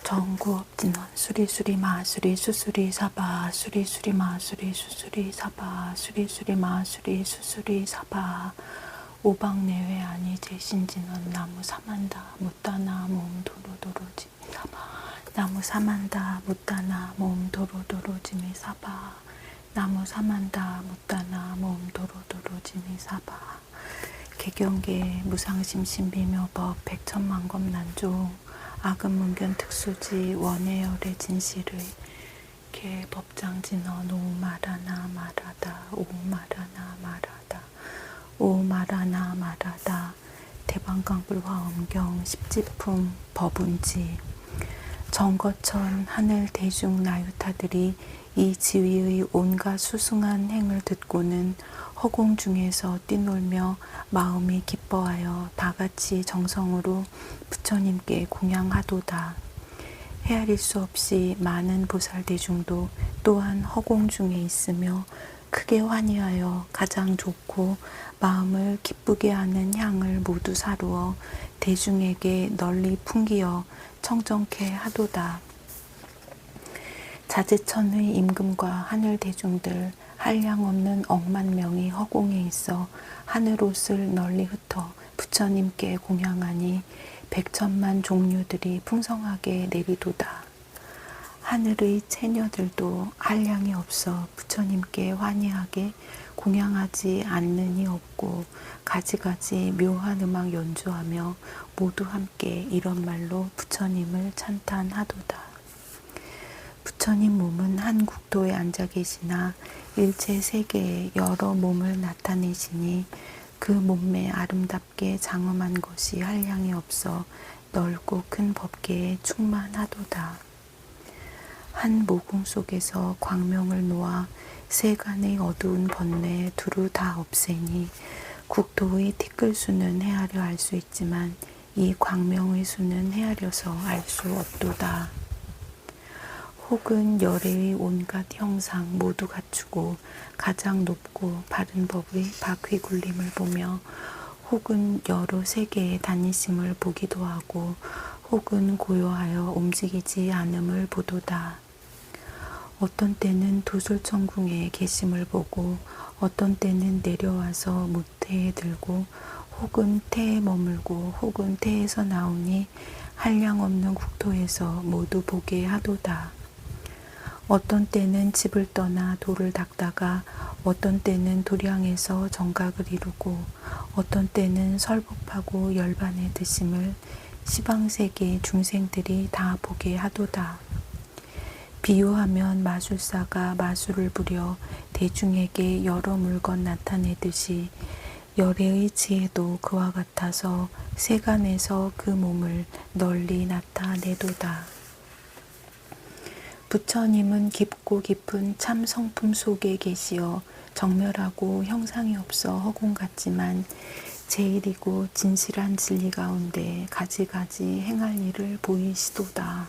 전구업진원 수리수리 마수리 수수리 사바 수리수리 마수리 수수리 사바 수리수리 마수리 수수리 사바 오방내외 아니 제신진원 나무 사만다 못다나 몸 도로도로지미 사바 나무 사만다 못다나 몸 도로도로지미 사바 나무 사만다 못다나 몸 도로도로지미 사바 개경계 무상심신비묘법 백천만검난종 아금문견 특수지 원해열의 진실의 개법장진어 노마라나 마라다 오마라나 마라다 오마라나 마라다 대방강불화엄경 십지품 법운지 정거천 하늘 대중 나유타들이 이 지위의 온갖 수승한 행을 듣고는 허공 중에서 뛰놀며 마음이 기뻐하여 다같이 정성으로 부처님께 공양하도다. 헤아릴 수 없이 많은 보살대중도 또한 허공 중에 있으며 크게 환희하여 가장 좋고 마음을 기쁘게 하는 향을 모두 사루어 대중에게 널리 풍기어 청정케 하도다. 자제천의 임금과 하늘 대중들 한량없는 억만 명이 허공에 있어 하늘옷을 널리 흩어 부처님께 공양하니 백천만 종류들이 풍성하게 내리도다. 하늘의 체녀들도 한량이 없어 부처님께 환희하게 공양하지 않느니 없고 가지가지 묘한 음악 연주하며 모두 함께 이런 말로 부처님을 찬탄하도다. 부처님 몸은 한 국토에 앉아 계시나 일체 세계에 여러 몸을 나타내시니 그 몸매 아름답게 장엄한 것이 한량이 없어 넓고 큰 법계에 충만하도다. 한 모궁 속에서 광명을 놓아 세간의 어두운 번뇌 두루 다 없애니 국토의 티끌수는 헤아려 알 수 있지만 이 광명의 수는 헤아려서 알 수 없도다. 혹은 열애의 온갖 형상 모두 갖추고 가장 높고 바른 법의 바퀴 굴림을 보며 혹은 여러 세계의 다니심을 보기도 하고 혹은 고요하여 움직이지 않음을 보도다. 어떤 때는 도솔천궁의 계심을 보고 어떤 때는 내려와서 무태에 들고 혹은 태에 머물고 혹은 태에서 나오니 한량없는 국토에서 모두 보게 하도다. 어떤 때는 집을 떠나 돌을 닦다가 어떤 때는 도량에서 정각을 이루고 어떤 때는 설법하고 열반에 드심을 시방세계 중생들이 다 보게 하도다. 비유하면 마술사가 마술을 부려 대중에게 여러 물건 나타내듯이 열애의 지혜도 그와 같아서 세간에서 그 몸을 널리 나타내도다. 부처님은 깊고 깊은 참 성품 속에 계시어 정멸하고 형상이 없어 허공 같지만 제일이고 진실한 진리 가운데 가지가지 행할 일을 보이시도다.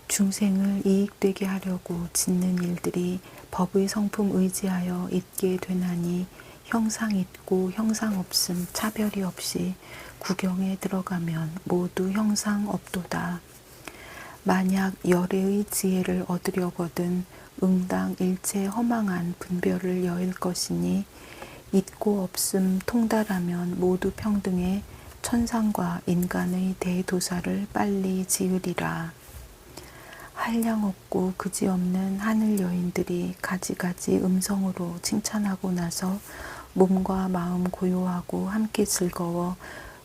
중생을 이익되게 하려고 짓는 일들이 법의 성품 의지하여 있게 되나니 형상 있고 형상 없음 차별이 없이 구경에 들어가면 모두 형상 없도다. 만약 열애의 지혜를 얻으려거든 응당 일체 허망한 분별을 여일 것이니 있고 없음 통달하면 모두 평등해 천상과 인간의 대도사를 빨리 지으리라. 한량없고 그지없는 하늘 여인들이 가지가지 음성으로 칭찬하고 나서 몸과 마음 고요하고 함께 즐거워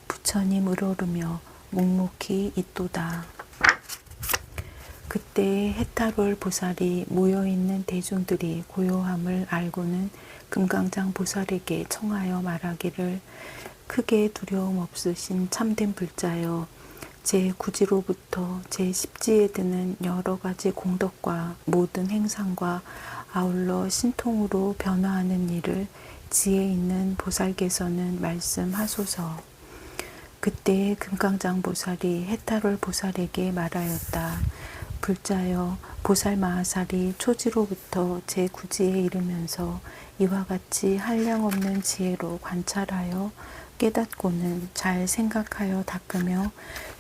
부처님 으르르며 묵묵히 있도다. 그때 해탈월 보살이 모여있는 대중들이 고요함을 알고는 금강장 보살에게 청하여 말하기를 크게 두려움 없으신 참된 불자여 제 구지로부터 제 십지에 드는 여러 가지 공덕과 모든 행상과 아울러 신통으로 변화하는 일을 지혜 있는 보살께서는 말씀하소서. 그때 금강장 보살이 해탈월 보살에게 말하였다. 불자여 보살 마하살이 초지로부터 제 구지에 이르면서 이와 같이 한량없는 지혜로 관찰하여 깨닫고는 잘 생각하여 닦으며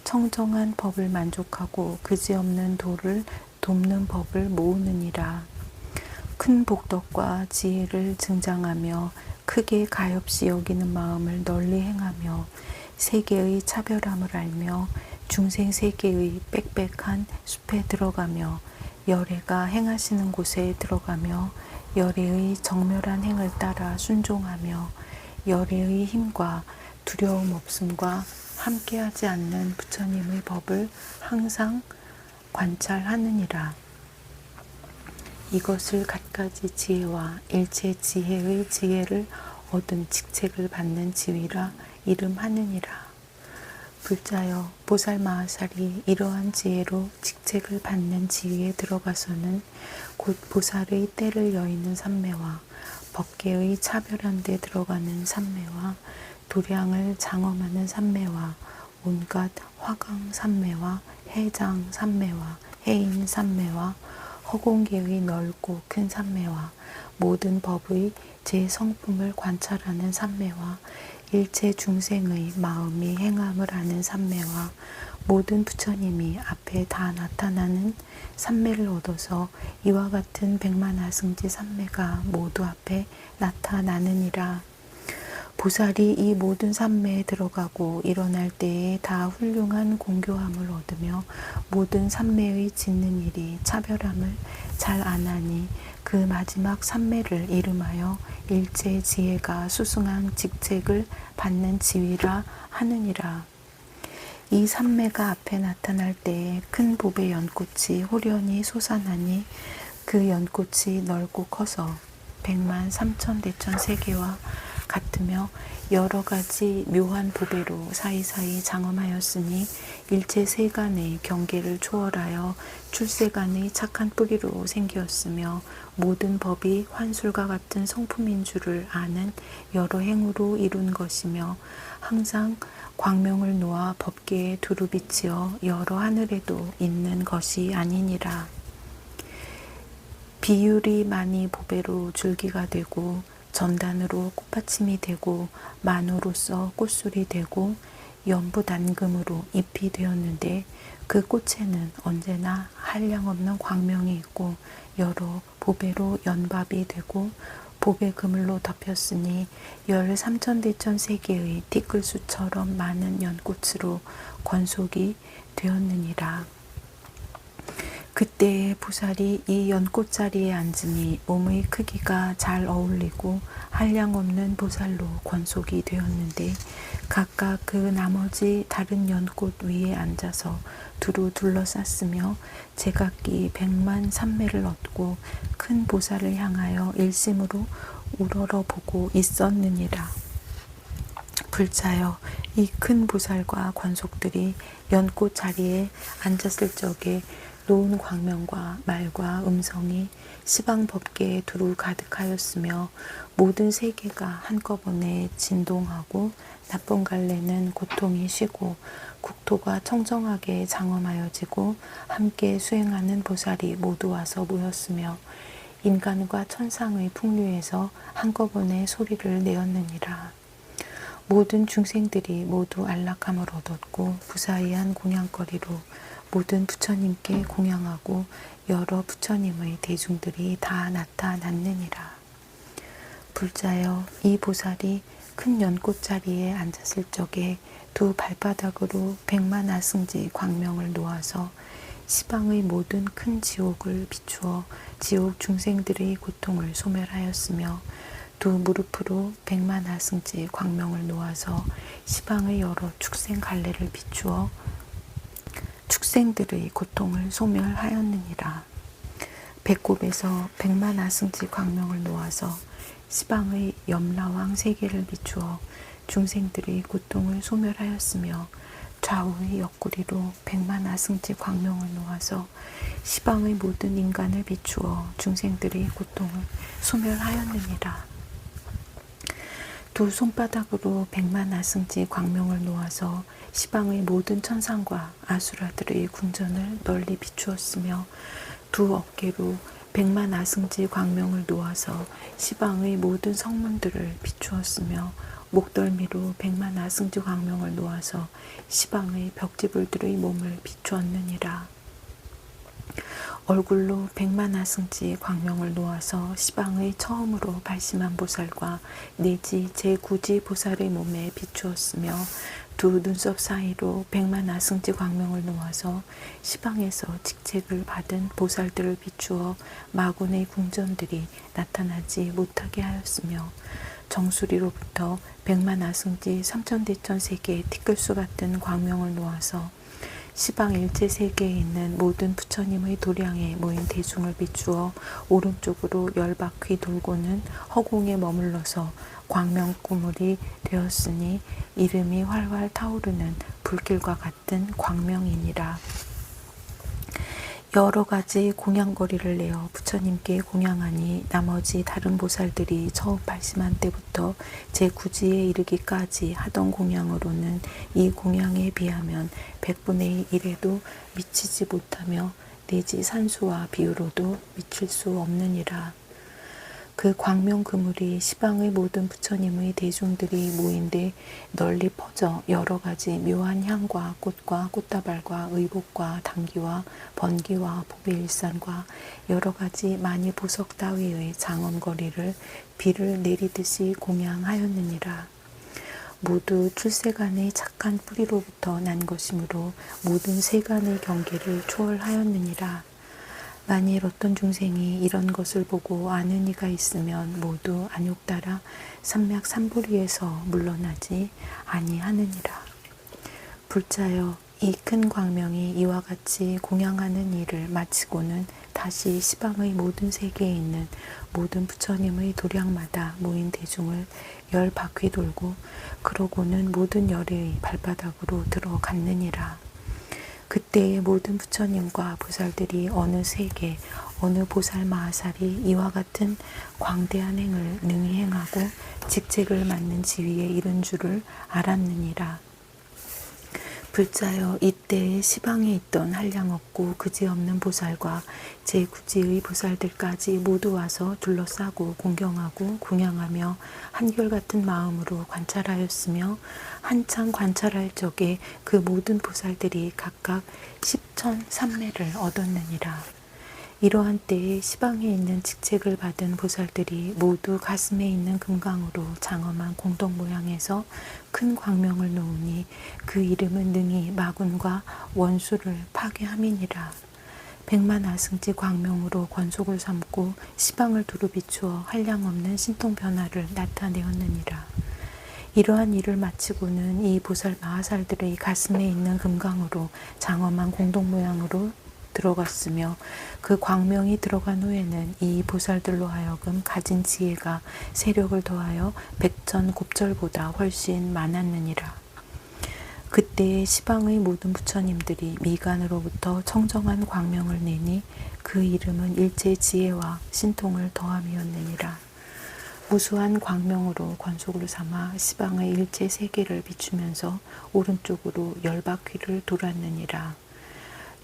청정한 법을 만족하고 그지없는 도를 돕는 법을 모으느니라. 큰 복덕과 지혜를 증장하며 크게 가엾이 여기는 마음을 널리 행하며 세계의 차별함을 알며 중생 세계의 빽빽한 숲에 들어가며 열애가 행하시는 곳에 들어가며 열애의 정멸한 행을 따라 순종하며 열애의 힘과 두려움 없음과 함께하지 않는 부처님의 법을 항상 관찰하느니라. 이것을 갖가지 지혜와 일체 지혜의 지혜를 얻은 직책을 받는 지위라 이름하느니라. 불자여 보살마하살이 이러한 지혜로 직책을 받는 지위에 들어가서는 곧 보살의 때를 여의는 삼매와 법계의 차별한 데 들어가는 삼매와 도량을 장엄하는 삼매와 온갖 화강 삼매와 해장 삼매와 해인 삼매와 허공계의 넓고 큰 삼매와 모든 법의 제 성품을 관찰하는 삼매와 일체 중생의 마음이 행함을 아는 삼매와 모든 부처님이 앞에 다 나타나는 삼매를 얻어서 이와 같은 백만하승지 삼매가 모두 앞에 나타나느니라. 보살이 이 모든 삼매에 들어가고 일어날 때에 다 훌륭한 공교함을 얻으며 모든 삼매의 짓는 일이 차별함을 잘 아나니 그 마지막 삼매를 이름하여 일체 지혜가 수승한 직책을 받는 지위라 하느니라. 이 삼매가 앞에 나타날 때에 큰 봅의 연꽃이 호련히 솟아나니 그 연꽃이 넓고 커서 100만 3천 대천 세계와 같으며 여러 가지 묘한 보배로 사이사이 장엄하였으니 일체 세간의 경계를 초월하여 출세간의 착한 뿌리로 생겼으며 모든 법이 환술과 같은 성품인 줄을 아는 여러 행으로 이룬 것이며 항상 광명을 놓아 법계에 두루 비치어 여러 하늘에도 있는 것이 아니니라. 비율이 많이 보배로 줄기가 되고 전단으로 꽃받침이 되고 만호로서 꽃술이 되고 연부단금으로 잎이 되었는데 그 꽃에는 언제나 한량없는 광명이 있고 여러 보배로 연밥이 되고 보배 그물로 덮였으니 13,000대천 세계의 티끌수처럼 많은 연꽃으로 권속이 되었느니라. 그때에 보살이 이 연꽃자리에 앉으니 몸의 크기가 잘 어울리고 한량없는 보살로 권속이 되었는데 각각 그 나머지 다른 연꽃 위에 앉아서 두루 둘러쌌으며 제각기 100만 삼매를 얻고 큰 보살을 향하여 일심으로 우러러보고 있었느니라. 불자여 이 큰 보살과 권속들이 연꽃 자리에 앉았을 적에 노은 광명과 말과 음성이 시방법계에 두루 가득하였으며 모든 세계가 한꺼번에 진동하고 나쁜 갈래는 고통이 쉬고 국토가 청정하게 장엄하여지고 함께 수행하는 보살이 모두 와서 모였으며 인간과 천상의 풍류에서 한꺼번에 소리를 내었느니라. 모든 중생들이 모두 안락함을 얻었고 부사이한 공양거리로 모든 부처님께 공양하고 여러 부처님의 대중들이 다 나타났느니라. 불자여 이 보살이 큰 연꽃자리에 앉았을 적에 두 발바닥으로 100만 아승지 광명을 놓아서 시방의 모든 큰 지옥을 비추어 지옥 중생들의 고통을 소멸하였으며 두 무릎으로 100만 아승지 광명을 놓아서 시방의 여러 축생 갈래를 비추어 축생들의 고통을 소멸하였느니라. 배꼽에서 100만 아승지 광명을 놓아서 시방의 염라왕 세계를 비추어 중생들의 고통을 소멸하였으며 좌우의 옆구리로 100만 아승지 광명을 놓아서 시방의 모든 인간을 비추어 중생들의 고통을 소멸하였느니라. 두 손바닥으로 100만 아승지 광명을 놓아서 시방의 모든 천상과 아수라들의 궁전을 널리 비추었으며 두 어깨로 100만 아승지 광명을 놓아서 시방의 모든 성문들을 비추었으며 목덜미로 백만화 승지 광명을 놓아서 시방의 벽지불들의 몸을 비추었느니라. 얼굴로 백만화 승지 광명을 놓아서 시방의 처음으로 발심한 보살과 내지 제9지 보살의 몸에 비추었으며 두 눈썹 사이로 백만화 승지 광명을 놓아서 시방에서 직책을 받은 보살들을 비추어 마군의 궁전들이 나타나지 못하게 하였으며 정수리로부터 백만화 승지 삼천대천 세계의 티끌수 같은 광명을 놓아서 시방 일체 세계에 있는 모든 부처님의 도량에 모인 대중을 비추어 오른쪽으로 10바퀴 돌고는 허공에 머물러서 광명구물이 되었으니 이름이 활활 타오르는 불길과 같은 광명이니라. 여러 가지 공양거리를 내어 부처님께 공양하니 나머지 다른 보살들이 처음 발심한 때부터 제9지에 이르기까지 하던 공양으로는 이 공양에 비하면 100분의 1에도 미치지 못하며 내지 산수와 비유로도 미칠 수 없느니라. 그 광명 그물이 시방의 모든 부처님의 대중들이 모인데 널리 퍼져 여러 가지 묘한 향과 꽃과 꽃다발과 의복과 당기와 번기와 보배일산과 여러 가지 많이 보석 따위의 장엄거리를 비를 내리듯이 공양하였느니라. 모두 출세간의 착한 뿌리로부터 난 것이므로 모든 세간의 경계를 초월하였느니라. 만일 어떤 중생이 이런 것을 보고 아는 이가 있으면 모두 안욕 따라 삼맥 삼부리에서 물러나지 아니하느니라. 불자여 이 큰 광명이 이와 같이 공양하는 일을 마치고는 다시 시방의 모든 세계에 있는 모든 부처님의 도량마다 모인 대중을 10바퀴 돌고 그러고는 모든 열의 발바닥으로 들어갔느니라. 그때의 모든 부처님과 보살들이 어느 세계, 어느 보살 마하살이 이와 같은 광대한 행을 능히 행하고 직책을 맡는 지위에 이른 줄을 알았느니라. 불자여 이때에 시방에 있던 한량없고 그지없는 보살과 제9지의 보살들까지 모두 와서 둘러싸고 공경하고 공양하며 한결같은 마음으로 관찰하였으며 한창 관찰할 적에 그 모든 보살들이 각각 10천 삼매를 얻었느니라. 이러한 때에 시방에 있는 직책을 받은 보살들이 모두 가슴에 있는 금강으로 장엄한 공덕 모양에서 큰 광명을 놓으니 그 이름은 능히 마군과 원수를 파괴함이니라. 백만아승지 광명으로 권속을 삼고 시방을 두루 비추어 한량없는 신통 변화를 나타내었느니라. 이러한 일을 마치고는 이 보살 마하살들의 가슴에 있는 금강으로 장엄한 공덕 모양으로 들어갔으며 그 광명이 들어간 후에는 이 보살들로 하여금 가진 지혜가 세력을 더하여 백전 곱절보다 훨씬 많았느니라. 그때의 시방의 모든 부처님들이 미간으로부터 청정한 광명을 내니 그 이름은 일체 지혜와 신통을 더함이었느니라. 무수한 광명으로 권속을 삼아 시방의 일체 세계를 비추면서 오른쪽으로 10바퀴를 돌았느니라.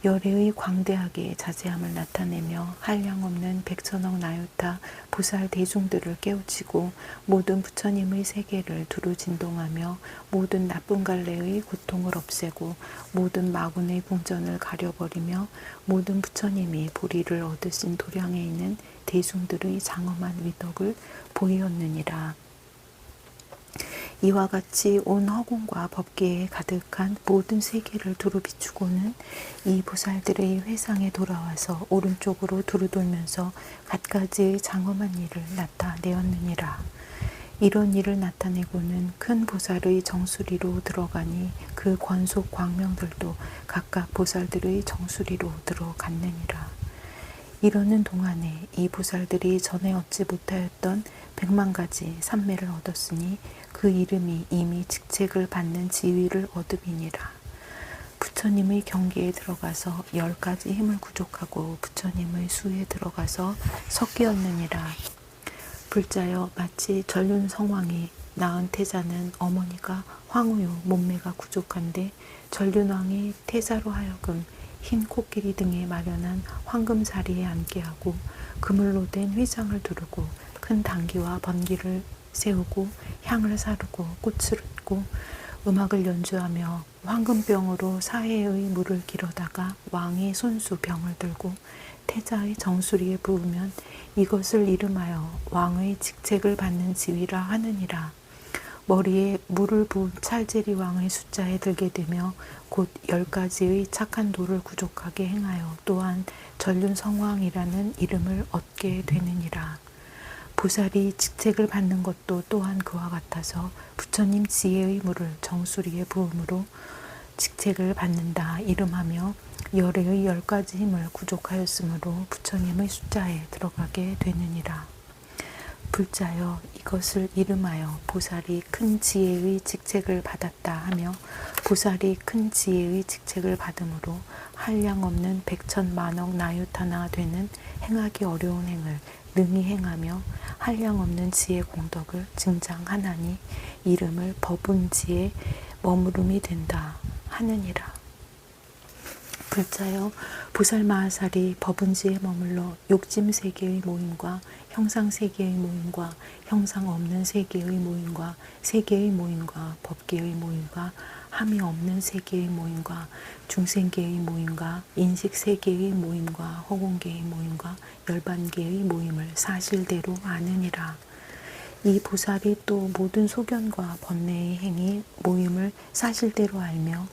열애의 광대하게 자제함을 나타내며 한량없는 백천억 나유타 보살 대중들을 깨우치고 모든 부처님의 세계를 두루 진동하며 모든 나쁜 갈래의 고통을 없애고 모든 마군의 궁전을 가려버리며 모든 부처님이 보리를 얻으신 도량에 있는 대중들의 장엄한 위덕을 보이었느니라. 이와 같이 온 허공과 법계에 가득한 모든 세계를 두루 비추고는 이 보살들의 회상에 돌아와서 오른쪽으로 두루 돌면서 갖가지의 장엄한 일을 나타내었느니라. 이런 일을 나타내고는 큰 보살의 정수리로 들어가니 그 권속 광명들도 각각 보살들의 정수리로 들어갔느니라. 이러는 동안에 이 보살들이 전에 얻지 못하였던 100만가지 삼매를 얻었으니 그 이름이 이미 직책을 받는 지위를 얻음이니라. 부처님의 경계에 들어가서 10가지 힘을 구족하고 부처님의 수에 들어가서 섞이었느니라. 불자여 마치 전륜성왕이 낳은 태자는 어머니가 황후요 몸매가 구족한데 전륜왕이 태자로 하여금 흰 코끼리 등에 마련한 황금사리에 앉게 하고 그물로 된 휘장을 두르고 큰 당기와 번기를 세우고 향을 사르고 꽃을 얹고 음악을 연주하며 황금병으로 사해의 물을 길어다가 왕이 손수 병을 들고 태자의 정수리에 부으면 이것을 이름하여 왕의 직책을 받는 지위라 하느니라. 머리에 물을 부은 찰제리 왕의 숫자에 들게 되며 곧 10가지의 착한 도를 구족하게 행하여 또한 전륜성왕이라는 이름을 얻게 되느니라. 보살이 직책을 받는 것도 또한 그와 같아서 부처님 지혜의 물을 정수리에 부음으로 직책을 받는다 이름하며 열애의 10가지 힘을 구족하였으므로 부처님의 숫자에 들어가게 되느니라. 불자여 이것을 이름하여 보살이 큰 지혜의 직책을 받았다 하며 보살이 큰 지혜의 직책을 받음으로 한량없는 백천만억 나유타나 되는 행하기 어려운 행을 능히 행하며 한량없는 지혜 공덕을 증장하나니 이름을 법운지에 머무름이 된다 하느니라. 불자여 보살마하살이 법운지에 머물러 욕심세계의 모임과 형상세계의 모임과 형상 없는 세계의 모임과 세계의 모임과 법계의 모임과 함이 없는 세계의 모임과 중생계의 모임과 인식세계의 모임과 허공계의 모임과 열반계의 모임을 사실대로 아느니라. 이 보살이 또 모든 소견과 번뇌의 행위 모임을 사실대로 알며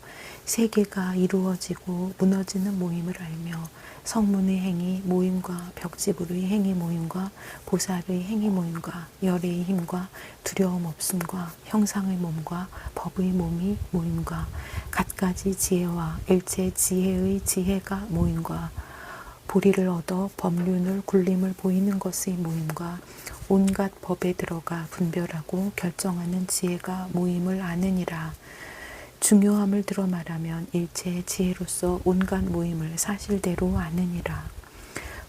세계가 이루어지고 무너지는 모임을 알며 성문의 행위 모임과 벽지불의 행위 모임과 보살의 행위 모임과 열의 힘과 두려움 없음과 형상의 몸과 법의 몸이 모임과 갖가지 지혜와 일체 지혜의 지혜가 모임과 보리를 얻어 법륜을 굴림을 보이는 것의 모임과 온갖 법에 들어가 분별하고 결정하는 지혜가 모임을 아느니라. 중요함을 들어 말하면 일체의 지혜로서 온갖 모임을 사실대로 아느니라.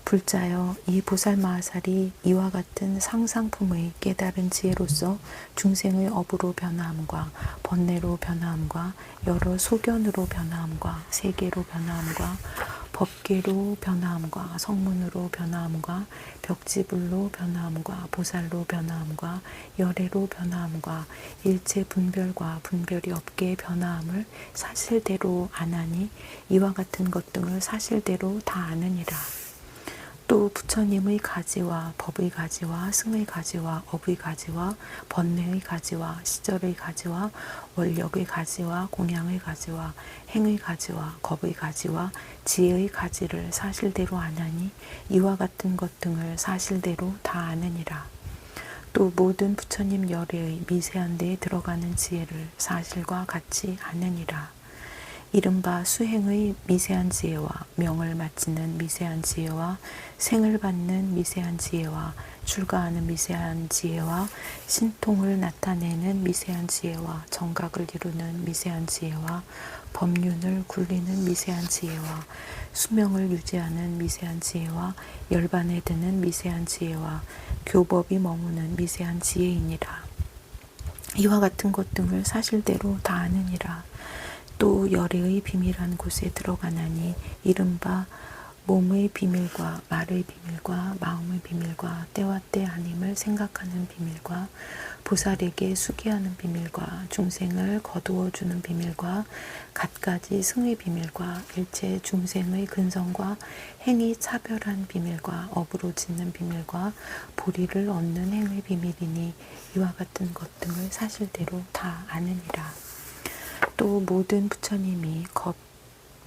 불자여 이 보살마하살이 이와 같은 상상품의 깨달은 지혜로서 중생의 업으로 변화함과 번뇌로 변화함과 여러 소견으로 변화함과 세계로 변화함과 법계로 변화함과 성문으로 변화함과 벽지불로 변화함과 보살로 변화함과 열애로 변화함과 일체 분별과 분별이 없게 변화함을 사실대로 아나니 이와 같은 것 등을 사실대로 다 아느니라. 또 부처님의 가지와 법의 가지와 승의 가지와 업의 가지와 번뇌의 가지와 시절의 가지와 원력의 가지와 공양의 가지와 행의 가지와 겁의 가지와 지혜의 가지를 사실대로 아나니 이와 같은 것 등을 사실대로 다 아느니라. 또 모든 부처님 열애의 미세한 데에 들어가는 지혜를 사실과 같이 아느니라. 이른바 수행의 미세한 지혜와 명을 마치는 미세한 지혜와 생을 받는 미세한 지혜와 출가하는 미세한 지혜와 신통을 나타내는 미세한 지혜와 정각을 이루는 미세한 지혜와 법륜을 굴리는 미세한 지혜와 수명을 유지하는 미세한 지혜와 열반에 드는 미세한 지혜와 교법이 머무는 미세한 지혜이니라. 이와 같은 것 등을 사실대로 다 아느니라. 또 열애의 비밀한 곳에 들어가나니 이른바 몸의 비밀과 말의 비밀과 마음의 비밀과 때와 때 아님을 생각하는 비밀과 보살에게 수기하는 비밀과 중생을 거두어주는 비밀과 갖가지 승의 비밀과 일체 중생의 근성과 행위 차별한 비밀과 업으로 짓는 비밀과 보리를 얻는 행의 비밀이니 이와 같은 것 등을 사실대로 다 아느니라. 또 모든 부처님이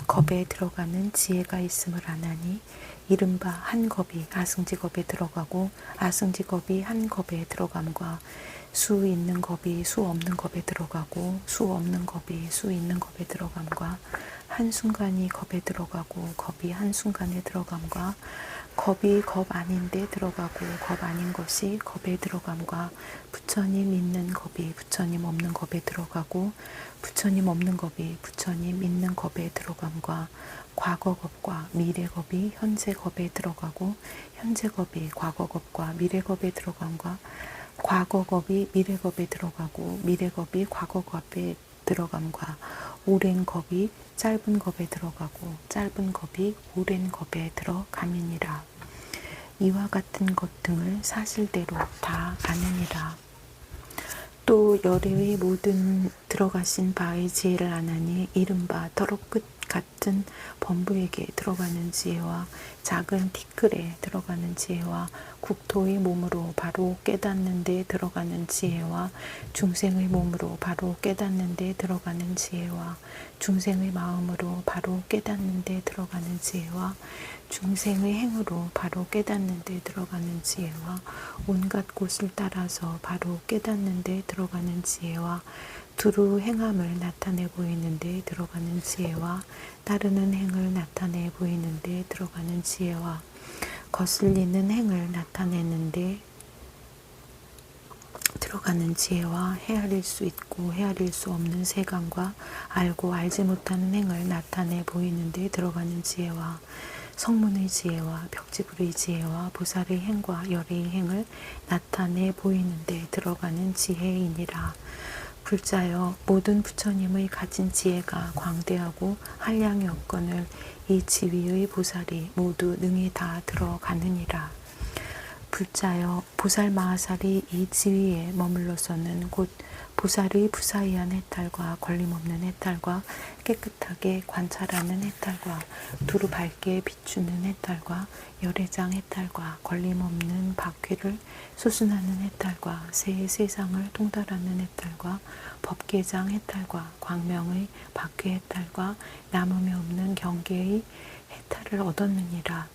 겁에 들어가는 지혜가 있음을 아나니 이른바 한 겁이 아승지겁에 들어가고 아승지겁이 한 겁에 들어감과 수 있는 겁이 수 없는 겁에 들어가고 수 없는 겁이 수 있는 겁에 들어감과 한순간이 겁에 들어가고 겁이 한순간에 들어감과 겁이 겁 아닌데 들어가고 겁 아닌 것이 겁에 들어감과 부처님 있는 겁이 부처님 없는 겁에 들어가고 부처님 없는 겁이 부처님 있는 겁에 들어감과 과거 겁과 미래 겁이 현재 겁에 들어가고 현재 겁이 과거 겁과 미래 겁에 들어감과 과거 겁이 미래 겁에 들어가고 미래 겁이 과거 겁에 들어감과 오랜 겁이 짧은 겁에 들어가고 짧은 겁이 오랜 겁에 들어감이니라. 이와 같은 것 등을 사실대로 다 아느니라. 또 열애의 모든 들어가신 바의 지혜를 아나니 이른바 더럽끝 같은 범부에게 들어가는 지혜와 작은 티끌에 들어가는 지혜와 국토의 몸으로 바로 깨닫는 데 들어가는 지혜와 중생의 몸으로 바로 깨닫는 데 들어가는 지혜와 중생의 마음으로 바로 깨닫는 데 들어가는 지혜와 중생의 행으로 바로 깨닫는 데 들어가는 지혜와 온갖 곳을 따라서 바로 깨닫는 데 들어가는 지혜와 두루 행함을 나타내 보이는 데 들어가는 지혜와 따르는 행을 나타내 보이는 데 들어가는 지혜와 거슬리는 행을 나타내는 데 들어가는 지혜와 헤아릴 수 있고 헤아릴 수 없는 세간과 알고 알지 못하는 행을 나타내 보이는 데 들어가는 지혜와 성문의 지혜와 벽지불의 지혜와 보살의 행과 열의 행을 나타내 보이는 데 들어가는 지혜이니라. 불자여 모든 부처님의 가진 지혜가 광대하고 한량이 없거늘 이 지위의 보살이 모두 능히 다 들어가느니라. 불자여 보살 마하살이 이 지위에 머물러서는 곧 보살의 부사이한 해탈과 걸림없는 해탈과 깨끗하게 관찰하는 해탈과 두루 밝게 비추는 해탈과 열애장 해탈과 걸림없는 박회를 소순하는 해탈과 새 세상을 통달하는 해탈과 법계장 해탈과 광명의 박회 해탈과 남음이 없는 경계의 해탈을 얻었느니라.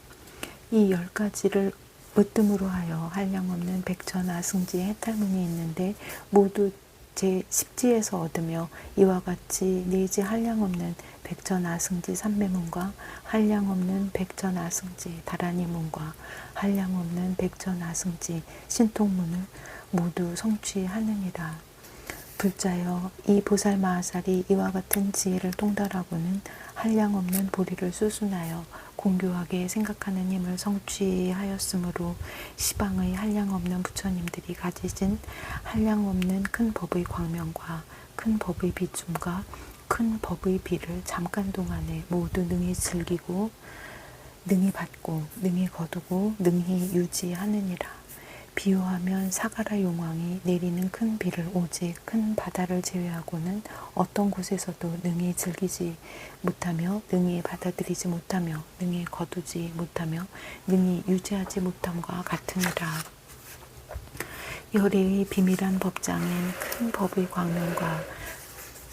이 10가지를 으뜸으로 하여 한량없는 백천아승지 해탈문이 있는데 모두 제10지에서 얻으며 이와 같이 네지 한량없는 백천아승지 삼매문과 한량없는 백천아승지 다라니문과 한량없는 백천아승지 신통문을 모두 성취하느니라. 불자여 이 보살 마하살이 이와 같은 지혜를 통달하고는 한량없는 보리를 수순하여 공교하게 생각하는 힘을 성취하였으므로 시방의 한량없는 부처님들이 가지신 한량없는 큰 법의 광명과 큰 법의 비춤과 큰 법의 비를 잠깐 동안에 모두 능히 즐기고 능히 받고 능히 거두고 능히 유지하느니라. 비유하면 사가라 용왕이 내리는 큰 비를 오직 큰 바다를 제외하고는 어떤 곳에서도 능히 즐기지 못하며 능히 받아들이지 못하며 능히 거두지 못하며 능히 유지하지 못함과 같으니라. 열애의 비밀한 법장엔 큰 법의 광명과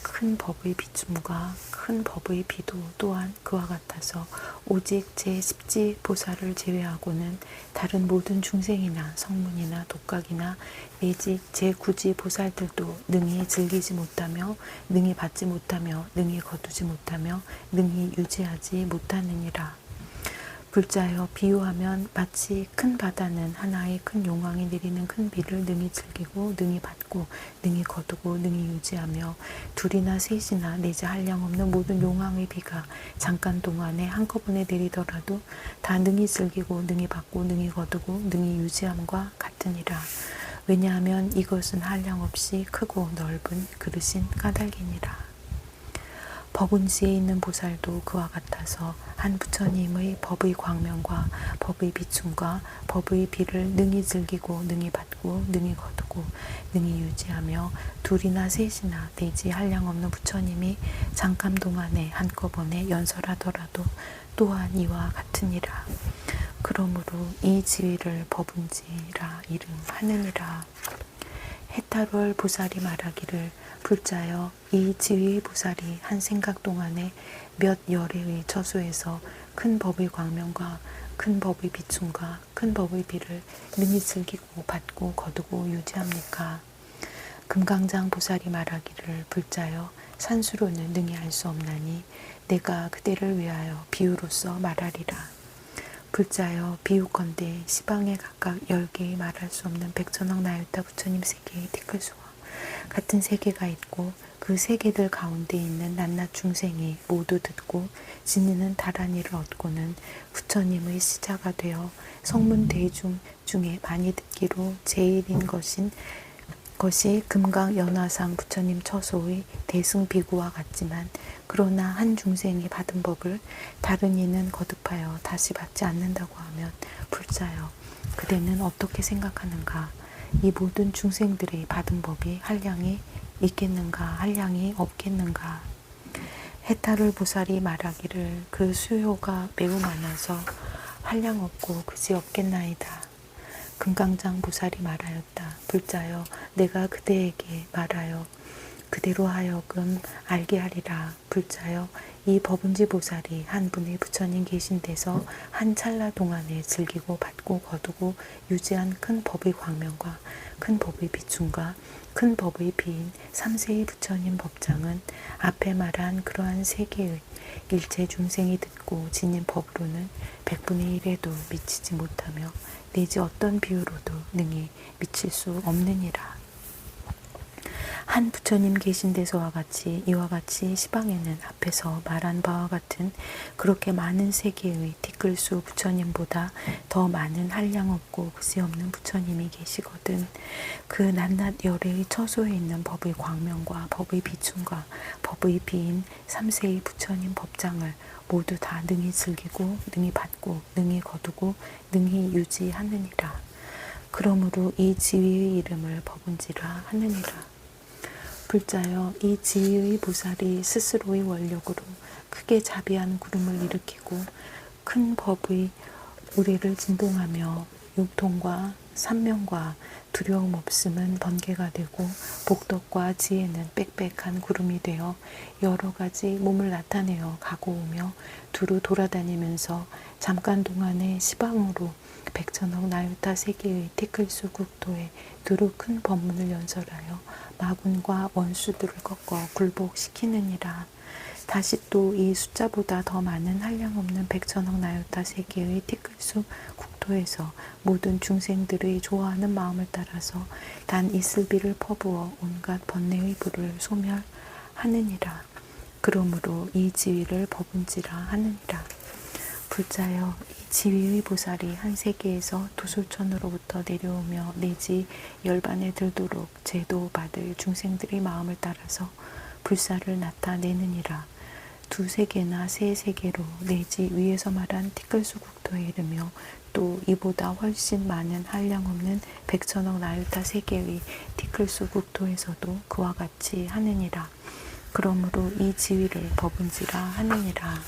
큰 법의 비춤과 큰 법의 비도 또한 그와 같아서 오직 제10지 보살을 제외하고는 다른 모든 중생이나 성문이나 독각이나 내지 제9지 보살들도 능히 즐기지 못하며 능히 받지 못하며 능히 거두지 못하며 능히 유지하지 못하느니라. 불자여 비유하면 마치 큰 바다는 하나의 큰 용왕이 내리는 큰 비를 능히 즐기고 능히 받고 능히 거두고 능히 유지하며 둘이나 셋이나 내지 한량없는 모든 용왕의 비가 잠깐 동안에 한꺼번에 내리더라도 다 능히 즐기고 능히 받고 능히 거두고 능히 유지함과 같으니라. 왜냐하면 이것은 한량없이 크고 넓은 그릇인 까닭이니라. 법운지에 있는 보살도 그와 같아서 한 부처님의 법의 광명과 법의 비춤과 법의 비를 능히 즐기고 능히 받고 능히 거두고 능히 유지하며 둘이나 셋이나 내지 한량없는 부처님이 잠깐 동안에 한꺼번에 연설하더라도 또한 이와 같으니라. 그러므로 이 지위를 법운지라 이름하느니라. 해탈월 보살이 말하기를 불자여 이 지위의 보살이 한 생각 동안에 몇 열애의 처소에서 큰 법의 광명과 큰 법의 비춤과 큰 법의 비를 능히 즐기고 받고 거두고 유지합니까? 금강장 보살이 말하기를 불자여 산수로는 능히 알 수 없나니 내가 그대를 위하여 비유로서 말하리라. 불자여 비유컨대 시방에 각각 10개의 말할 수 없는 백천억 나유타 부처님 세계의 티끌수와 같은 세계가 있고 그 세계들 가운데 있는 낱낱 중생이 모두 듣고 지니는 다란이를 얻고는 부처님의 시자가 되어 성문 대중 중에 많이 듣기로 제일인 것이 금강 연화상 부처님 처소의 대승비구와 같지만 그러나 한 중생이 받은 법을 다른 이는 거듭하여 다시 받지 않는다고 하면 불자여 그대는 어떻게 생각하는가? 이 모든 중생들의 받은 법이 한량이 있겠는가 한량이 없겠는가. 해탈을 보살이 말하기를 그 수요가 매우 많아서 한량 없고 그지 없겠나이다. 금강장 보살이 말하였다. 불자여 내가 그대에게 말하여 그대로 하여금 알게 하리라. 불자여 이 법은지 보살이 한 분의 부처님 계신 데서 한 찰나 동안에 즐기고 받고 거두고 유지한 큰 법의 광명과 큰 법의 비춤과 큰 법의 비인 삼세의 부처님 법장은 앞에 말한 그러한 세계의 일체 중생이 듣고 지닌 법으로는 100분의 1에도 미치지 못하며 내지 어떤 비유로도 능히 미칠 수 없느니라. 한 부처님 계신 데서와 같이 이와 같이 시방에는 앞에서 말한 바와 같은 그렇게 많은 세계의 티끌수 부처님보다 더 많은 한량 없고 그지없는 부처님이 계시거든. 그 낱낱 열의 처소에 있는 법의 광명과 법의 비춤과 법의 비인 삼세의 부처님 법장을 모두 다 능히 즐기고 능히 받고 능히 거두고 능히 유지하느니라. 그러므로 이 지위의 이름을 법은지라 하느니라. 불자여 이 지위의 보살이 스스로의 원력으로 크게 자비한 구름을 일으키고 큰 법의 우리를 진동하며 육통과 삼명과 두려움 없음은 번개가 되고 복덕과 지혜는 빽빽한 구름이 되어 여러 가지 몸을 나타내어 가고 오며 두루 돌아다니면서 잠깐 동안에 시방으로 백천억 나유타 세계의 티끌수 국토에 두루 큰 법문을 연설하여 마군과 원수들을 꺾어 굴복시키느니라. 다시 또 이 숫자보다 더 많은 한량없는 백천억 나유타 세계의 티끌수 국토에서 모든 중생들의 좋아하는 마음을 따라서 단 이슬비를 퍼부어 온갖 번뇌의 불을 소멸하느니라. 그러므로 이 지위를 법은지라 하느니라. 불자여 이 지위의 보살이 한 세계에서 두술천으로부터 내려오며 내지 열반에 들도록 제도 받을 중생들의 마음을 따라서 불사를 나타내느니라. 두 세계나 세 세계로 내지 위에서 말한 티끌수 국토에 이르며 또 이보다 훨씬 많은 한량 없는 백천억 나유타 세계의 티끌수 국토에서도 그와 같이 하느니라. 그러므로 이 지위를 법은지라 하느니라.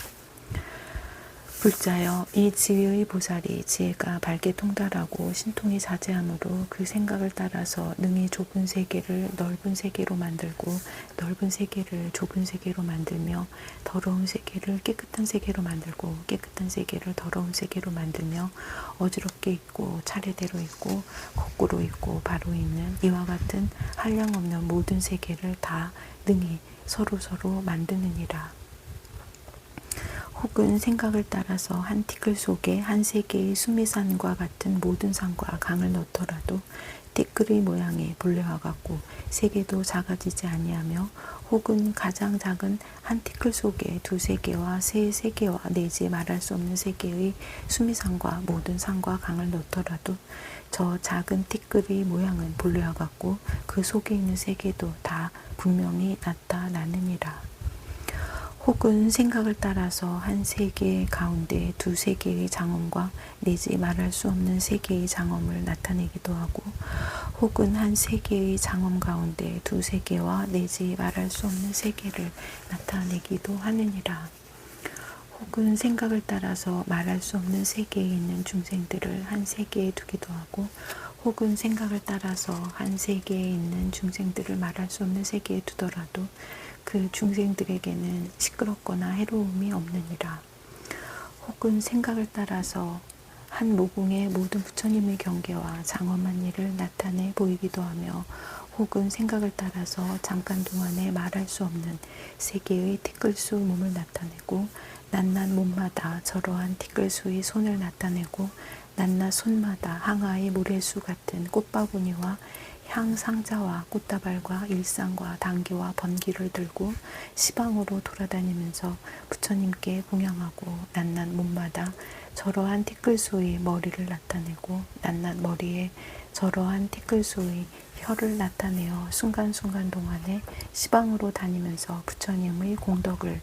불자여 이 지위의 보살이 지혜가 밝게 통달하고 신통이 자제하므로 그 생각을 따라서 능히 좁은 세계를 넓은 세계로 만들고 넓은 세계를 좁은 세계로 만들며 더러운 세계를 깨끗한 세계로 만들고 깨끗한 세계를 더러운 세계로 만들며 어지럽게 있고 차례대로 있고 거꾸로 있고 바로 있는 이와 같은 한량 없는 모든 세계를 다 능히 서로 만드느니라. 혹은 생각을 따라서 한 티끌 속에 한 세계의 수미산과 같은 모든 산과 강을 넣더라도 티끌의 모양이 본래와 같고 세계도 작아지지 아니하며 혹은 가장 작은 한 티끌 속에 두 세계와 세 세계와 내지 말할 수 없는 세계의 수미산과 모든 산과 강을 넣더라도 저 작은 티끌의 모양은 본래와 같고 그 속에 있는 세계도 다 분명히 나타나느니라. 혹은 생각을 따라서 한 세계 가운데 두 세계의 장엄과 내지 말할 수 없는 세계의 장엄을 나타내기도 하고 혹은 한 세계의 장엄 가운데 두 세계와 내지 말할 수 없는 세계를 나타내기도 하느니라. 혹은 생각을 따라서 말할 수 없는 세계에 있는 중생들을 한 세계에 두기도 하고 혹은 생각을 따라서 한 세계에 있는 중생들을 말할 수 없는 세계에 두더라도 그 중생들에게는 시끄럽거나 해로움이 없느니라. 혹은 생각을 따라서 한 모궁의 모든 부처님의 경계와 장엄한 일을 나타내 보이기도 하며 혹은 생각을 따라서 잠깐 동안에 말할 수 없는 세계의 티끌수 몸을 나타내고 낱낱 몸마다 저러한 티끌수의 손을 나타내고 낱낱 손마다 항아의 모래수 같은 꽃바구니와 향상자와 꽃다발과 일상과 당귀와 번기를 들고 시방으로 돌아다니면서 부처님께 공양하고 낱낱 몸마다 저러한 티끌소의 머리를 나타내고 낱낱 머리에 저러한 티끌소의 혀를 나타내어 순간순간 동안에 시방으로 다니면서 부처님의 공덕을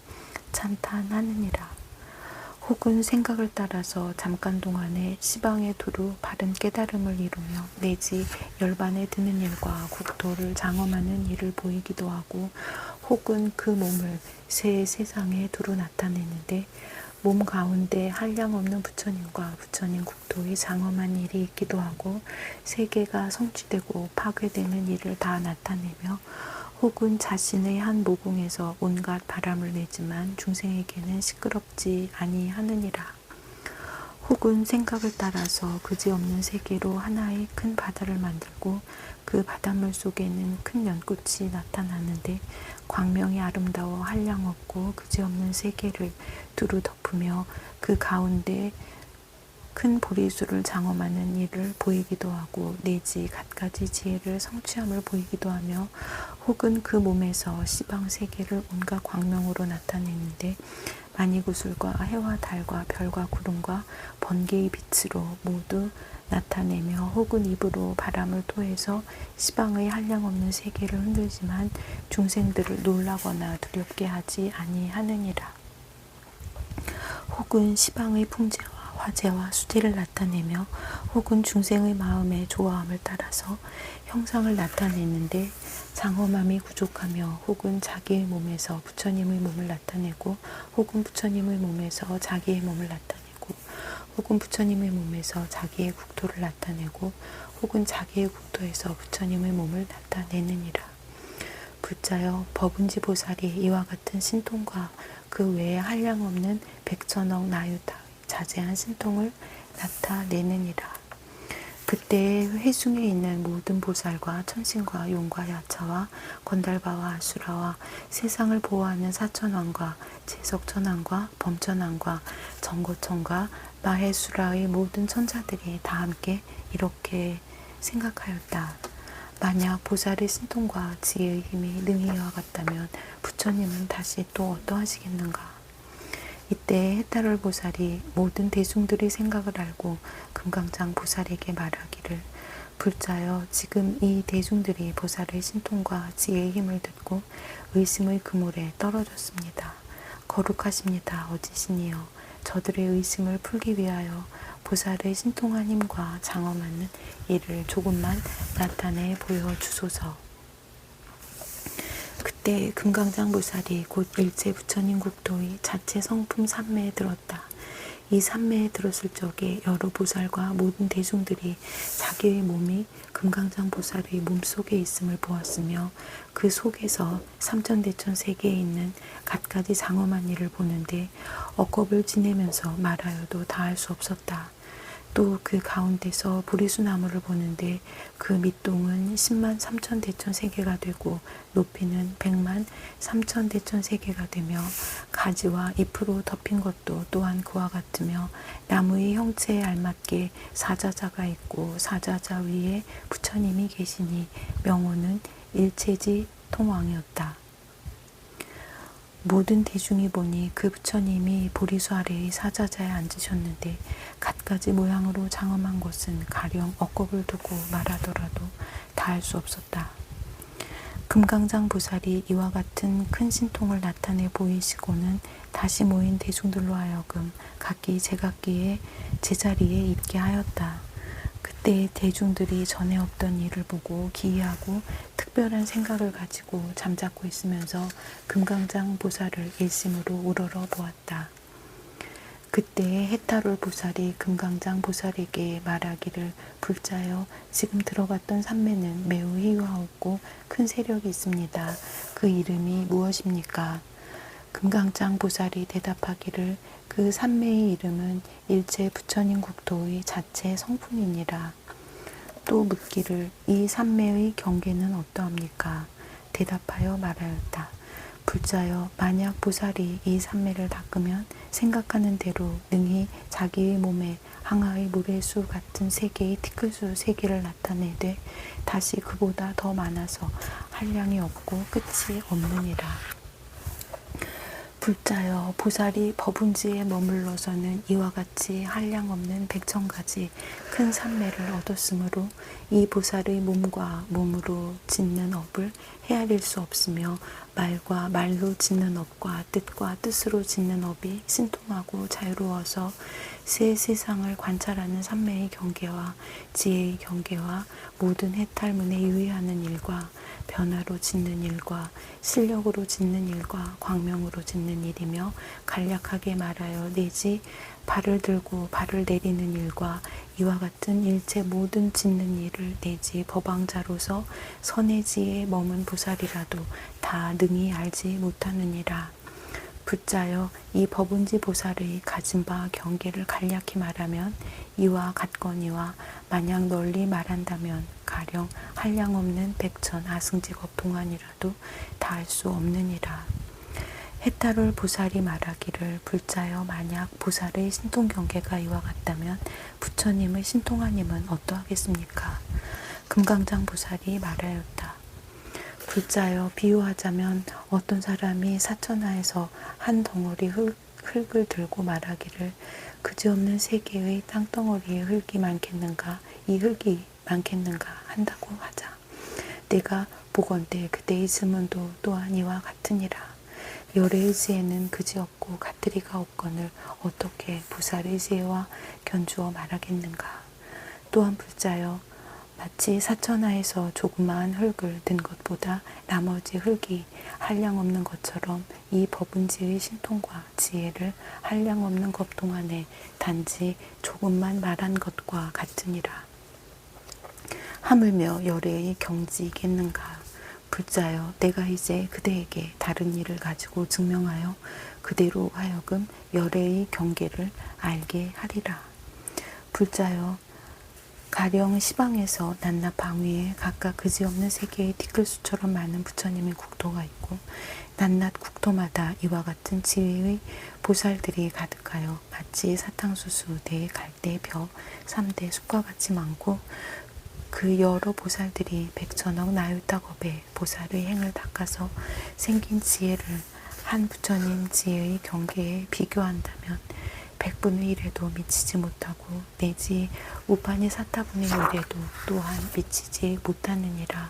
찬탄하느니라. 혹은 생각을 따라서 잠깐 동안에 시방에 두루 바른 깨달음을 이루며 내지 열반에 드는 일과 국토를 장엄하는 일을 보이기도 하고 혹은 그 몸을 새 세상에 두루 나타내는데 몸 가운데 한량없는 부처님과 부처님 국토의 장엄한 일이 있기도 하고 세계가 성취되고 파괴되는 일을 다 나타내며 혹은 자신의 한 모공에서 온갖 바람을 내지만 중생에게는 시끄럽지 아니하느니라. 혹은 생각을 따라서 그지없는 세계로 하나의 큰 바다를 만들고 그 바닷물 속에는 큰 연꽃이 나타나는데 광명이 아름다워 한량없고 그지없는 세계를 두루 덮으며 그 가운데 큰 보리수를 장엄하는 일을 보이기도 하고 내지 갖가지 지혜를 성취함을 보이기도 하며 혹은 그 몸에서 시방 세계를 온갖 광명으로 나타내는데 만이구슬과 해와 달과 별과 구름과 번개의 빛으로 모두 나타내며 혹은 입으로 바람을 토해서 시방의 한량없는 세계를 흔들지만 중생들을 놀라거나 두렵게 하지 아니하느니라. 혹은 시방의 풍재와 화재와 수재를 나타내며 혹은 중생의 마음의 좋아함을 따라서 형상을 나타내는데 장엄함이 부족하며 혹은 자기의 몸에서 부처님의 몸을 나타내고 혹은 부처님의 몸에서 자기의 몸을 나타내고 혹은 부처님의 몸에서 자기의 국토를 나타내고 혹은 자기의 국토에서 부처님의 몸을 나타내느니라. 불자여 법은지 보살이 이와 같은 신통과 그 외에 한량없는 백천억 나유타 자세한 신통을 나타내느니라. 그때에 회중에 있는 모든 보살과 천신과 용과 야차와 건달바와 아수라와 세상을 보호하는 사천왕과 제석천왕과 범천왕과 정거천과 마해수라의 모든 천사들이 다 함께 이렇게 생각하였다. 만약 보살의 신통과 지혜의 힘이 능히 이와 같다면 부처님은 다시 또 어떠하시겠는가? 이때 해탈월 보살이 모든 대중들의 생각을 알고 금강장 보살에게 말하기를 불자여 지금 이 대중들이 보살의 신통과 지혜의 힘을 듣고 의심의 그물에 떨어졌습니다. 거룩하십니다. 어지신이여 저들의 의심을 풀기 위하여 보살의 신통한 힘과 장엄한 일을 조금만 나타내 보여주소서. 그때 금강장 보살이 곧 일체 부처님 국토의 자체 성품 삼매에 들었다. 이 삼매에 들었을 적에 여러 보살과 모든 대중들이 자기의 몸이 금강장 보살의 몸속에 있음을 보았으며 그 속에서 삼천대천 세계에 있는 갖가지 장엄한 일을 보는데 억겁을 지내면서 말하여도 다할 수 없었다. 또 그 가운데서 보리수나무를 보는데 그 밑동은 10만 3천 대천 세계가 되고 높이는 100만 3천 대천 세계가 되며 가지와 잎으로 덮인 것도 또한 그와 같으며 나무의 형체에 알맞게 사자자가 있고 사자자 위에 부처님이 계시니 명호는 일체지 통왕이었다. 모든 대중이 보니 그 부처님이 보리수 아래의 사자자에 앉으셨는데 갖가지 모양으로 장엄한 것은 가령 억겁을 두고 말하더라도 다할 수 없었다. 금강장 보살이 이와 같은 큰 신통을 나타내 보이시고는 다시 모인 대중들로 하여금 각기 제각기의 제자리에 있게 하였다. 그때 대중들이 전에 없던 일을 보고 기이하고 특별한 생각을 가지고 잠자코 있으면서 금강장 보살을 일심으로 우러러 보았다. 그때에 해탈월 보살이 금강장 보살에게 말하기를 불자여 지금 들어갔던 삼매는 매우 희화하고 큰 세력이 있습니다. 그 이름이 무엇입니까? 금강장 보살이 대답하기를 그 삼매의 이름은 일체 부처님 국토의 자체 성품이니라. 또 묻기를 이 삼매의 경계는 어떠합니까? 대답하여 말하였다. 불자여 만약 보살이 이 삼매를 닦으면 생각하는 대로 능히 자기의 몸에 항아의 모래수 같은 세계의 티끌수 세계를 나타내되 다시 그보다 더 많아서 한량이 없고 끝이 없느니라. 불자여 보살이 법운지에 머물러서는 이와 같이 한량없는 백천가지 큰 산매를 얻었으므로 이 보살의 몸과 몸으로 짓는 업을 헤아릴 수 없으며 말과 말로 짓는 업과 뜻과 뜻으로 짓는 업이 신통하고 자유로워서 새 세상을 관찰하는 산매의 경계와 지혜의 경계와 모든 해탈문에 유의하는 일과 변화로 짓는 일과 실력으로 짓는 일과 광명으로 짓는 일이며 간략하게 말하여 내지 발을 들고 발을 내리는 일과 이와 같은 일체 모든 짓는 일을 내지 법왕자로서 선해지에 머문 보살이라도 다 능히 알지 못하느니라. 붙자여 이 법운지 보살의 가진 바 경계를 간략히 말하면 이와 같거니와 만약 널리 말한다면 가령 한량없는 백천 아승직업 동안이라도 다 알 수 없느니라. 해탈을 보살이 말하기를 불자여 만약 보살의 신통 경계가 이와 같다면 부처님의 신통하님은 어떠하겠습니까? 금강장 보살이 말하였다. 불자여 비유하자면 어떤 사람이 사천하에서 한 덩어리 흙을 들고 말하기를 그지없는 세계의 땅덩어리에 흙이 많겠는가 이 흙이 많겠는가 한다고 하자. 내가 보건대 그대의 질문도 또한 이와 같으니라. 열의 지혜는 그지없고 같으리가 없거늘 어떻게 보살의 지혜와 견주어 말하겠는가. 또한 불자여 마치 사천하에서 조그마한 흙을 든 것보다 나머지 흙이 한량없는 것처럼 이 법운지의 신통과 지혜를 한량없는 것 동안에 단지 조금만 말한 것과 같으니라. 하물며 열애의 경지이겠는가. 불자여 내가 이제 그대에게 다른 일을 가지고 증명하여 그대로 하여금 열애의 경계를 알게 하리라. 불자여 가령 시방에서 낮낮 방위에 각각 그지없는 세계의 티끌수처럼 많은 부처님의 국토가 있고 낮낮 국토마다 이와 같은 지위의 보살들이 가득하여 마치 사탕수수, 대, 갈대, 벼, 삼대, 숲과 같이 많고 그 여러 보살들이 백천억 나유탁업에 보살의 행을 닦아서 생긴 지혜를 한 부처님 지혜의 경계에 비교한다면 100분의 1에도 미치지 못하고 내지 우판이 사타분의 1에도 또한 미치지 못하느니라.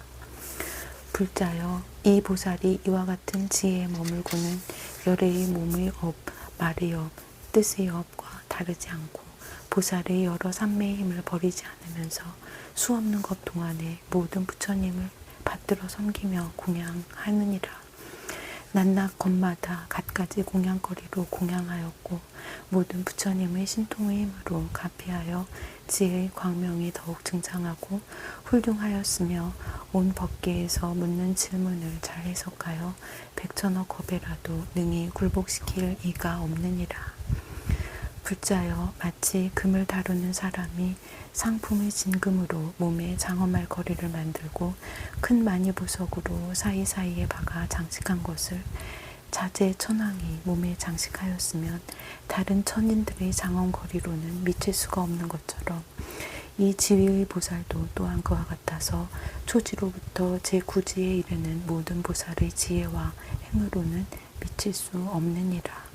불자여 이 보살이 이와 같은 지혜에 머물고는 열애의 몸의 업, 말의 업, 뜻의 업과 다르지 않고 보살의 여러 삼매의 힘을 버리지 않으면서 수없는 것 동안에 모든 부처님을 받들어 섬기며 공양하느니라. 낮낮 것마다 갖가지 공양거리로 공양하였고 모든 부처님의 신통의 힘으로 가피하여 지혜의 광명이 더욱 증장하고 훌륭하였으며 온 법계에서 묻는 질문을 잘 해석하여 백천억 겁에라도 능히 굴복시킬 이가 없느니라. 불자여 마치 금을 다루는 사람이 상품의 진금으로 몸에 장엄할 거리를 만들고 큰 마니보석으로 사이사이에 박아 장식한 것을 자재 천왕이 몸에 장식하였으면 다른 천인들의 장엄거리로는 미칠 수가 없는 것처럼 이 지위의 보살도 또한 그와 같아서 초지로부터 제9지에 이르는 모든 보살의 지혜와 행으로는 미칠 수 없느니라.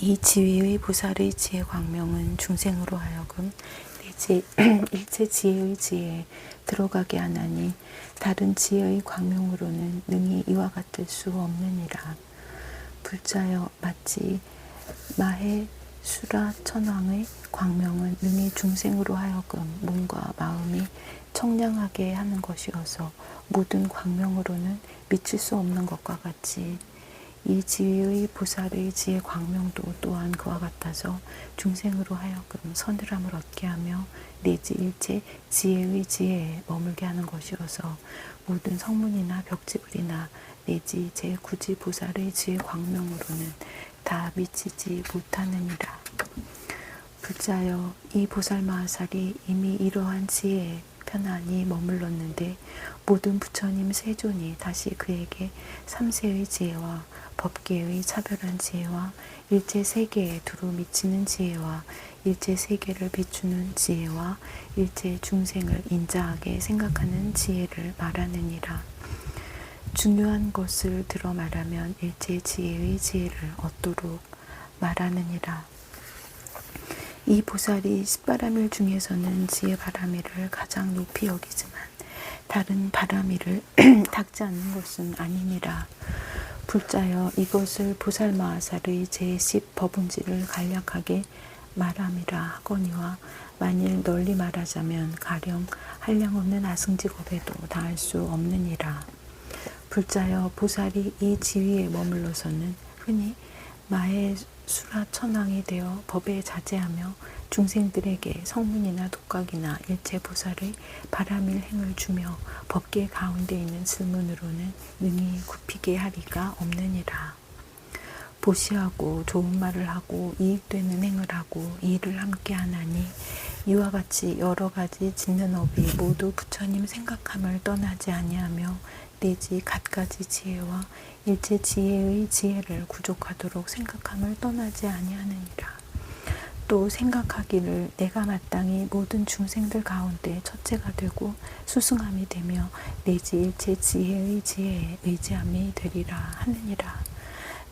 이 지위의 보살의 지혜 광명은 중생으로 하여금 내지 일체 지혜의 지혜에 들어가게 하나니 다른 지혜의 광명으로는 능히 이와 같을 수 없느니라. 불자여 마치 마해 수라 천왕의 광명은 능히 중생으로 하여금 몸과 마음이 청량하게 하는 것이어서 모든 광명으로는 미칠 수 없는 것과 같이 이 지혜의 보살의 지혜 광명도 또한 그와 같아서 중생으로 하여금 서늘함을 얻게 하며 내지 일체 지혜의 지혜에 머물게 하는 것이어서 모든 성문이나 벽지불이나 내지 제9지 보살의 지혜 광명으로는 다 미치지 못하느니라. 불자여 이 보살 마하살이 이미 이러한 지혜에 편안히 머물렀는데 모든 부처님 세존이 다시 그에게 삼세의 지혜와 법계의 차별한 지혜와 일체 세계에 두루 미치는 지혜와 일체 세계를 비추는 지혜와 일체 중생을 인자하게 생각하는 지혜를 말하느니라. 중요한 것을 들어 말하면 일체 지혜의 지혜를 얻도록 말하느니라. 이 보살이 십바라밀 중에서는 지혜 바라밀을 가장 높이 여기지만 다른 바라밀을 닦지 않는 것은 아니니라. 불자여 이것을 보살 마하살의 제10 법운지를 간략하게 말함이라 하거니와 만일 널리 말하자면 가령 한량없는 아승직업에도 다할 수 없느니라. 불자여 보살이 이 지위에 머물러서는 흔히 마의 수라천왕이 되어 법에 자제하며 중생들에게 성문이나 독각이나 일체 보살의 바라밀 행을 주며 법계 가운데 있는 슬문으로는 능히 굽히게 하리가 없느니라. 보시하고 좋은 말을 하고 이익되는 행을 하고 일을 함께 하나니 이와 같이 여러 가지 짓는 업이 모두 부처님 생각함을 떠나지 아니하며 내지 갖가지 지혜와 일체 지혜의 지혜를 구족하도록 생각함을 떠나지 아니하느니라. 또 생각하기를 내가 마땅히 모든 중생들 가운데 첫째가 되고 수승함이 되며 내지 일체 지혜의 지혜에 의지함이 되리라 하느니라.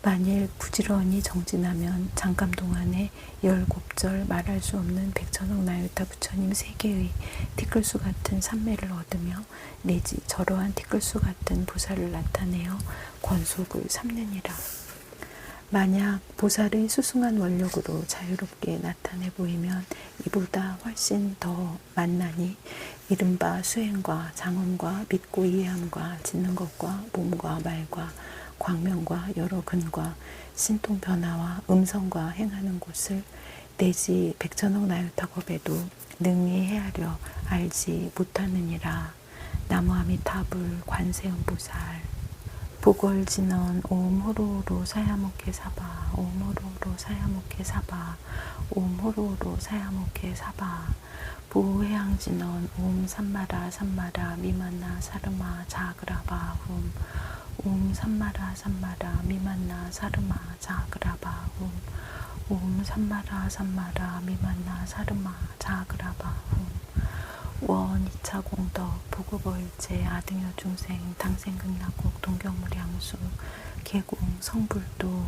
만일 부지런히 정진하면 잠깐 동안에 17절 말할 수 없는 백천억 나유타 부처님 세계의 티끌수 같은 삼매를 얻으며 내지 저러한 티끌수 같은 보살을 나타내어 권속을 삼느니라. 만약 보살의 수승한 원력으로 자유롭게 나타내 보이면 이보다 훨씬 더 만나니 이른바 수행과 장엄과 믿고 이해함과 짓는 것과 몸과 말과 광명과 여러 근과 신통 변화와 음성과 행하는 곳을 내지 백천억 나유타겁에도 능히 헤아려 알지 못하느니라. 나무아미타불 관세음보살. 보궐진언 옴 호로호로 사야모케 사바 옴 호로호로 사야모케 사바 옴 호로호로 사야모케 사바. 보해양진언 옴 삼마라 삼마라 미만나 사르마 자그라바 옴 삼마라 삼마라 미만나 사르마 자그라바 옴 삼마라 삼마라 미만나 사르마 자그라바 원 2차 공덕 보급어일체 아등여 중생 당생극락국 동경무량수 계공 성불도